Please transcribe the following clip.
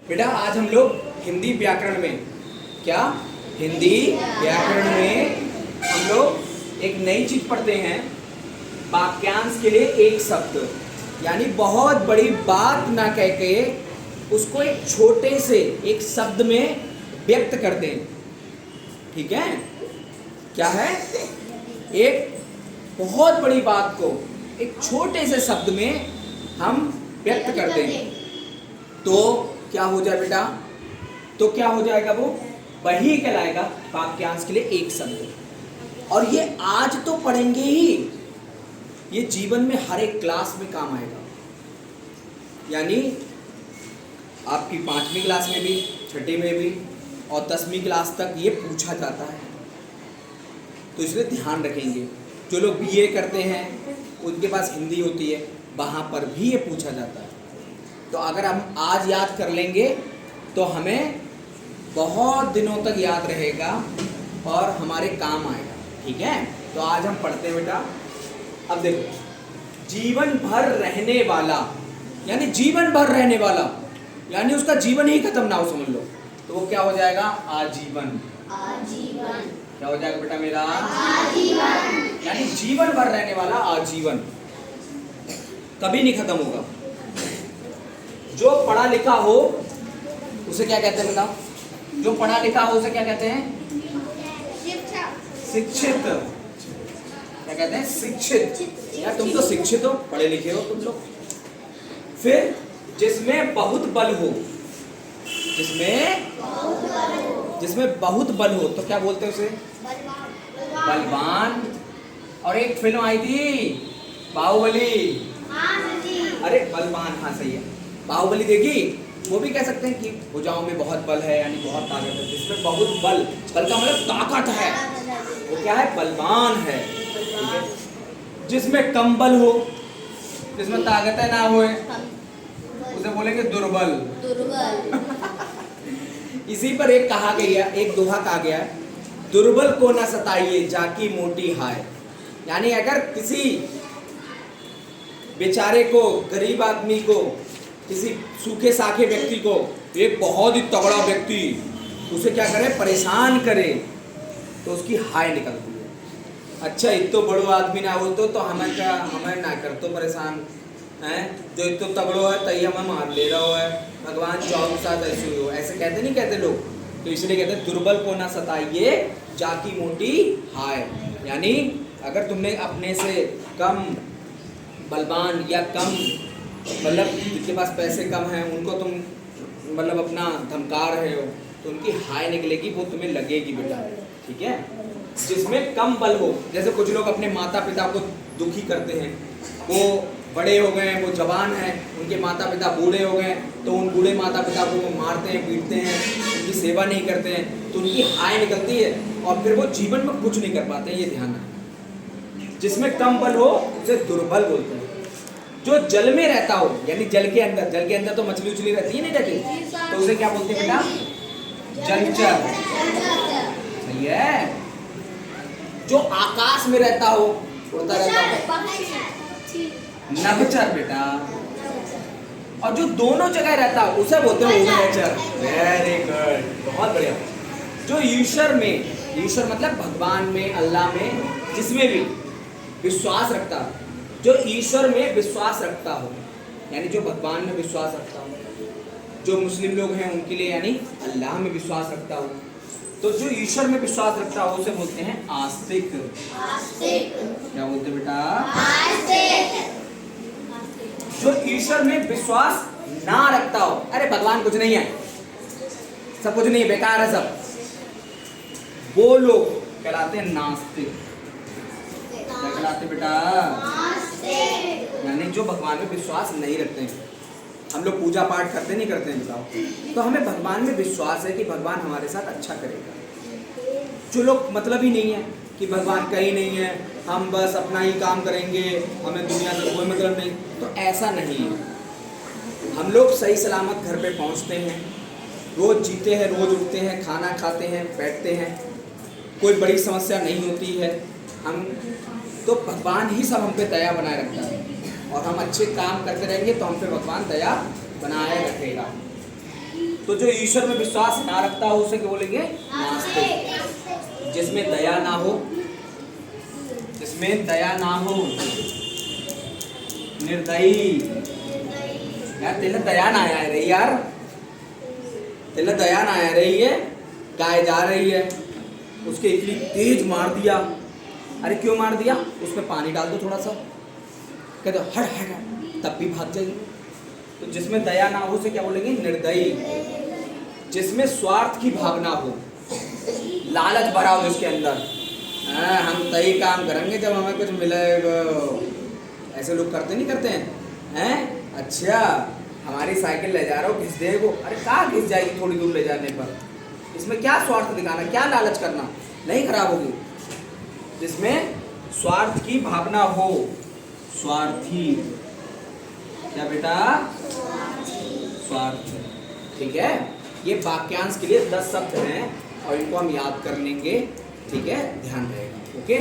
बेटा आज हम लोग हिंदी व्याकरण में हिंदी व्याकरण में हम लोग एक नई चीज पढ़ते हैं, वाक्यांश के लिए एक शब्द, यानी बहुत बड़ी बात ना कह के उसको एक छोटे से एक शब्द में व्यक्त कर दें। ठीक है, क्या है? एक बहुत बड़ी बात को एक छोटे से शब्द में हम व्यक्त कर दें तो क्या हो जाए बेटा? तो क्या हो जाएगा? वो वही कहलाएगा वाक्यांश के लिए एक शब्द। और ये आज तो पढ़ेंगे ही, ये जीवन में हर एक क्लास में काम आएगा। यानी आपकी 5वीं क्लास में भी, 6ठी में भी और 10वीं क्लास तक ये पूछा जाता है, तो इसलिए ध्यान रखेंगे। जो लोग बीए करते हैं उनके पास हिंदी होती है, वहाँ पर भी ये पूछा जाता है। तो अगर हम आज याद कर लेंगे तो हमें बहुत दिनों तक याद रहेगा और हमारे काम आएगा। ठीक है, तो आज हम पढ़ते हैं बेटा। अब देखो, जीवन भर रहने वाला, यानी जीवन भर रहने वाला, यानी उसका जीवन ही खत्म ना हो, समझ लो, तो वो क्या हो जाएगा? आजीवन। आजीवन क्या हो जाएगा बेटा मेरा? आजीवन। यानी जीवन भर रहने वाला, आजीवन, कभी नहीं खत्म होगा। जो पढ़ा लिखा हो उसे क्या कहते हैं बेटा? जो पढ़ा लिखा हो उसे क्या कहते हैं? शिक्षित। क्या कहते हैं? शिक्षित। यार तुम तो शिक्षित हो, पढ़े लिखे हो तुम लोग। फिर जिसमें बहुत बल हो, जिसमें बहुत बल हो तो क्या बोलते हैं उसे? बलवान। और एक फिल्म आई थी बाहुबली, अरे बलवान, हाँ सही है, बाहुबली देखी? वो भी कह सकते हैं कि भुजाओं में बहुत बल है, यानी बहुत ताकत है। जिसमें बहुत बल, बल का मतलब ताकत है, वो क्या है? बलवान है। ठीक है, जिसमें कम बल हो, जिसमें ताकत ना हो, उसे बोलेंगे दुर्बल। इसी पर एक कहा गया, एक दोहा कहा गया है, दुर्बल को न सताइए जाकी मोटी हाय। यानी अगर किसी बेचारे को, गरीब आदमी को, किसी सूखे साखे व्यक्ति को एक बहुत ही तगड़ा व्यक्ति उसे क्या करे? परेशान करे, तो उसकी हाय निकलती है। अच्छा, इतो बड़ो आदमी ना हो तो हमें क्या, हमें ना कर तो परेशान हैं, जो इतो तगड़ो है तई हमें मार ले रहा है, भगवान चौक साथ ऐसे हो, ऐसे कहते नहीं कहते लोग? तो इसलिए कहते हैं दुर्बल को ना सताइए जाकी मोटी हाय। यानी अगर तुमने अपने से कम बलवान या कम, मतलब जिनके पास पैसे कम हैं उनको तुम मतलब अपना धमका रहे हो, तो उनकी हाय निकलेगी, वो तुम्हें लगेगी बेटा। ठीक है, जिसमें कम बल हो, जैसे कुछ लोग अपने माता पिता को दुखी करते हैं, वो बड़े हो गए, वो जवान हैं, उनके माता पिता बूढ़े हो गए, तो उन बूढ़े माता पिता को वो मारते हैं, पीटते हैं, उनकी सेवा नहीं करते हैं, तो उनकी हाय निकलती है और फिर वो जीवन में कुछ नहीं कर पाते हैं। ये ध्यान रखना। जिसमें कम बल हो उसे दुर्बल बोलते हैं। जो जल में रहता हो, यानी जल के अंदर तो मछली उछली रहती है, नहीं रहती, तो उसे क्या बोलते हैं बेटा? जलचर। सही है। जो आकाश में रहता हो, उड़ता रहता हो, नभचर बेटा। और जो दोनों जगह रहता हो उसे बोलते हैं उभयचर। वेरी गुड, बहुत बढ़िया। जो ईश्वर में, ईश्वर मतलब भगवान में, अल्लाह में, जिसमें भी विश्वास रखता हो, जो ईश्वर में विश्वास रखता हो, यानी जो भगवान में विश्वास रखता हो। जो मुस्लिम लोग हैं उनके लिए यानी अल्लाह में विश्वास रखता हो, तो जो ईश्वर में विश्वास रखता हो उसे बोलते हैं आस्तिक। क्या बोलते बेटा? आस्तिक। जो ईश्वर में विश्वास ना रखता हो, अरे भगवान कुछ नहीं है, सब कुछ नहीं है, बेकार है सब, वो लोग कहलाते हैं नास्तिक। क्या कहलाते बेटा? यानी जो भगवान में विश्वास नहीं रखते हैं। हम लोग पूजा पाठ करते नहीं करते हैं बताओ, तो हमें भगवान में विश्वास है कि भगवान हमारे साथ अच्छा करेगा। जो लोग मतलब ही नहीं है कि भगवान कहीं नहीं है, हम बस अपना ही काम करेंगे, हमें दुनिया से कोई मतलब नहीं, तो ऐसा नहीं है। हम लोग सही सलामत घर पे पहुंचते हैं, रोज जीते हैं, रोज उठते हैं, खाना खाते हैं, बैठते हैं, कोई बड़ी समस्या नहीं होती है। हम तो भगवान ही सब हम पे दया बनाए रखता है, और हम अच्छे काम करते रहेंगे तो हम पे भगवान दया बनाए रखेगा। तो जो ईश्वर में विश्वास ना रखता हो उसे क्या बोलेंगे? नास्तिक। जिसमें दया ना हो, जिसमें दया ना हो, निर्दयी। यार तेरे दया ना आया रही यार, तेरे दया ना आया रही है। गाय जा रही है, उसके इतनी तेज मार दिया। अरे क्यों मार दिया? उसमें पानी डाल दो थोड़ा सा, कहते हट हट, तब भी भाग जाएगी। तो जिसमें दया ना हो उसे क्या बोलेंगे? निर्दयी। जिसमें स्वार्थ की भावना हो, लालच भरा हो जिसके अंदर, हम तभी काम करेंगे जब हमें कुछ मिलेगा। ऐसे लोग करते नहीं करते हैं? अच्छा हमारी साइकिल ले जा रहा हो, घिस दे वो। अरे कहाँ घिस जाएगी थोड़ी दूर ले जाने पर? इसमें क्या स्वार्थ दिखाना, क्या लालच करना? नहीं खराब होगी। जिसमें स्वार्थ की भावना हो, स्वार्थी। क्या बेटा? स्वार्थ। ठीक है, ये वाक्यांश के लिए 10 शब्द हैं और इनको हम याद कर लेंगे। ठीक है, ध्यान रहेगा। ओके।